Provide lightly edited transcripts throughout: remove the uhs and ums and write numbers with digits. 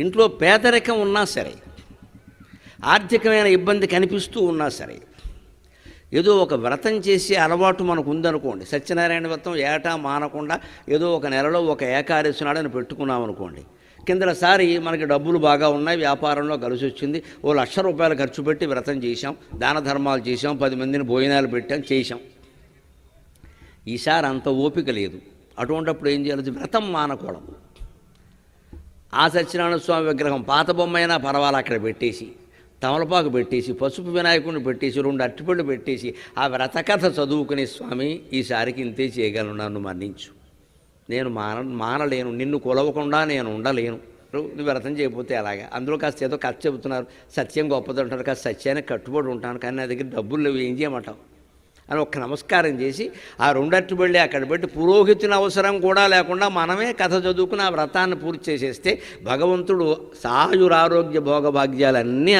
ఇంట్లో పేదరికం ఉన్నా సరే, ఆర్థికమైన ఇబ్బంది కనిపిస్తూ ఉన్నా సరే, ఏదో ఒక వ్రతం చేసే అలవాటు మనకు ఉందనుకోండి. సత్యనారాయణ వ్రతం ఏటా మానకుండా ఏదో ఒక నెలలో ఒక ఏకాదశి నాడని పెట్టుకున్నాం అనుకోండి. కిందసారి మనకి డబ్బులు బాగా ఉన్నాయి, వ్యాపారంలో కలిసి వచ్చింది, ఓ ₹1,00,000 ఖర్చు పెట్టి వ్రతం చేశాం, దాన ధర్మాలు చేశాం, 10 మందిని భోజనాలు పెట్టాం, చేశాం. ఈసారి అంత ఓపిక లేదు. అటువంటిప్పుడు ఏం చేయాలి? వ్రతం మానకూడదు. ఆ సత్యనారాయణ స్వామి విగ్రహం పాత బొమ్మ అయినా పర్వాలేదు అక్కడ పెట్టేసి, తమలపాకు పెట్టేసి, పసుపు వినాయకుడిని పెట్టేసి, 2 అరటిపళ్ళు పెట్టేసి, ఆ వ్రతకథ చదువుకునే, స్వామి ఈసారికి ఇంతే చేయగలను, నన్ను మన్నించు, నేను మానలేను, నిన్ను కొలవకుండా నేను ఉండలేను, నువ్వు వ్రతం చేయకపోతే అలాగా. అందులో కాస్త ఏదో కథ చెబుతున్నారు, సత్యం గొప్పది అంటారు, కాస్త సత్యానికి కట్టుబడి ఉంటాను, కానీ నా దగ్గర డబ్బులు లేవు, ఏం చేయమంటావు అని ఒక్క నమస్కారం చేసి ఆ 2 అరటిపళ్ళి అక్కడ పెట్టి, పురోహితుని అవసరం కూడా లేకుండా మనమే కథ చదువుకుని ఆ వ్రతాన్ని పూర్తి చేసేస్తే భగవంతుడు సాయురారోగ్య భోగభాగ్యాలన్నీ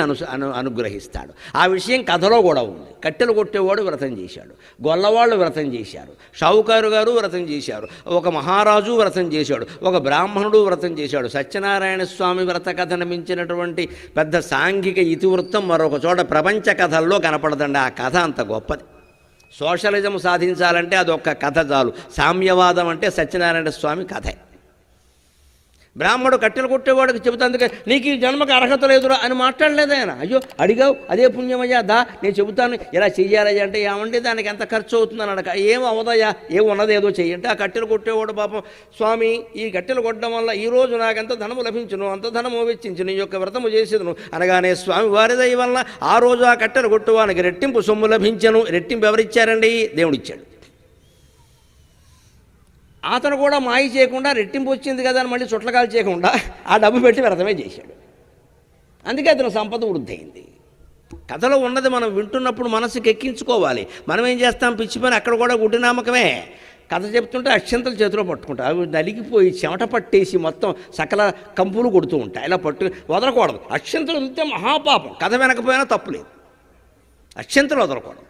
అనుగ్రహిస్తాడు. ఆ విషయం కథలో కూడా ఉంది. కట్టెలు కొట్టేవాడు వ్రతం చేశాడు, గొల్లవాళ్ళు వ్రతం చేశారు, షావుకారు గారు వ్రతం చేశారు, ఒక మహారాజు వ్రతం చేశాడు, ఒక బ్రాహ్మణుడు వ్రతం చేశాడు. సత్యనారాయణ స్వామి వ్రత కథను మించినటువంటి పెద్ద సాంఘిక ఇతివృత్తం మరొక చోట ప్రపంచ కథల్లో కనపడదండి. ఆ కథ అంత గొప్పది. సోషలిజం సాధించాలంటే అదొక్క కథ చాలు. సామ్యవాదం అంటే సత్యనారాయణ స్వామి కథే. బ్రాహ్మడు కట్టెలు కొట్టేవాడికి చెబుతాందుకే నీకు ఈ జన్మకు అర్హత లేదురా అని మాట్లాడలేదు ఆయన. అయ్యో అడిగావు, అదే పుణ్యమయ్యా, దా నేను చెబుతాను ఇలా చెయ్యాలయ్యా అంటే, ఏమంటే దానికి ఎంత ఖర్చు అవుతుందని అడగ, ఏం అవదయ్యా, ఏం ఉన్నదేదో చెయ్యంటే ఆ కట్టెలు కొట్టేవాడు పాపం, స్వామి ఈ కట్టెలు కొట్టడం వల్ల ఈరోజు నాకెంత ధనము లభించును, అంత ధనము వెచ్చించు, నీ యొక్క వ్రతము చేసేదును అనగానే స్వామి వారి దయ వల్ల ఆ రోజు ఆ కట్టెలు కొట్టువానికి రెట్టింపు సొమ్ము లభించను. రెట్టింపు ఎవరిచ్చారండి? దేవుడిచ్చాడు. అతను కూడా మాయ చేయకుండా రెట్టింపు వచ్చింది కదా అని మళ్ళీ చుట్లకాలు చేయకుండా ఆ డబ్బు పెట్టి వ్రతమే చేశాడు. అందుకే అతను సంపద వృద్ధి అయింది. కథలో ఉన్నది మనం వింటున్నప్పుడు మనసుకి ఎక్కించుకోవాలి. మనం ఏం చేస్తాం? పిచ్చి పని అక్కడ కూడా గుడ్డి నామకమే. కథ చెప్తుంటే అక్షంతలు చేతిలో పట్టుకుంటాయి, అవి నలిగిపోయి చెమట పట్టేసి మొత్తం సకల కంపులు కొడుతూ ఉంటాయి. ఇలా వదలకూడదు. అక్షంతలు ఉంటే మహాపాపం. కథ వినకపోయినా తప్పులేదు, అక్షంతలు వదలకూడదు.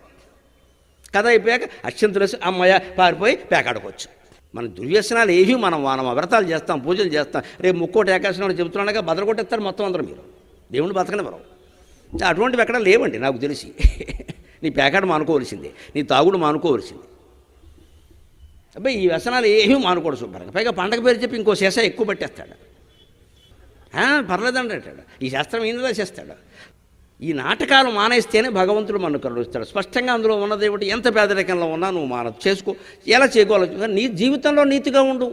కథ అయిపోయాక అక్షంతలు వేసి అమ్మయ్య పారిపోయి పేకాడుకోవచ్చు. మన దుర్వ్యసనాలు ఏవి మనం వ్రతాలు చేస్తాం, పూజలు చేస్తాం. రేపు ముక్కోటి ఏకాశనాలు చెబుతున్నాడుగా బదలగొట్టేస్తారు మొత్తం అందరూ. మీరు దేవుని బతకనివ్వరు. అటువంటివి ఎక్కడ లేవండి నాకు తెలిసి. నీ పేకాడు మానుకోవలసిందే, నీ తాగుడు మానుకోవలసిందే. అబ్బాయి ఈ వ్యసనాలు ఏమీ మానుకోడు శుభ్రంగా. పైగా పండగ పేరు చెప్పి ఇంకో శేష ఎక్కువ పట్టేస్తాడు. పర్లేదండి అంటాడు. ఈ శాస్త్రం ఏందో చేస్తాడు. ఈ నాటకాలు మానేస్తేనే భగవంతుడు మనకు కరుణిస్తాడు. స్పష్టంగా అందులో ఉన్నదేమిటి? ఎంత పేదరికంలో ఉన్నా నువ్వు మానవు, చేసుకో, ఎలా చేసుకోవాలి. నీ జీవితంలో నీతిగా ఉండు.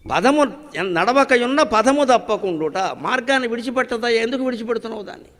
పదము నడవకయున్న పదము తప్పకుండుట, మార్గాన్ని విడిచిపెట్టదా? ఎందుకు విడిచిపెడుతున్నావు దాన్ని?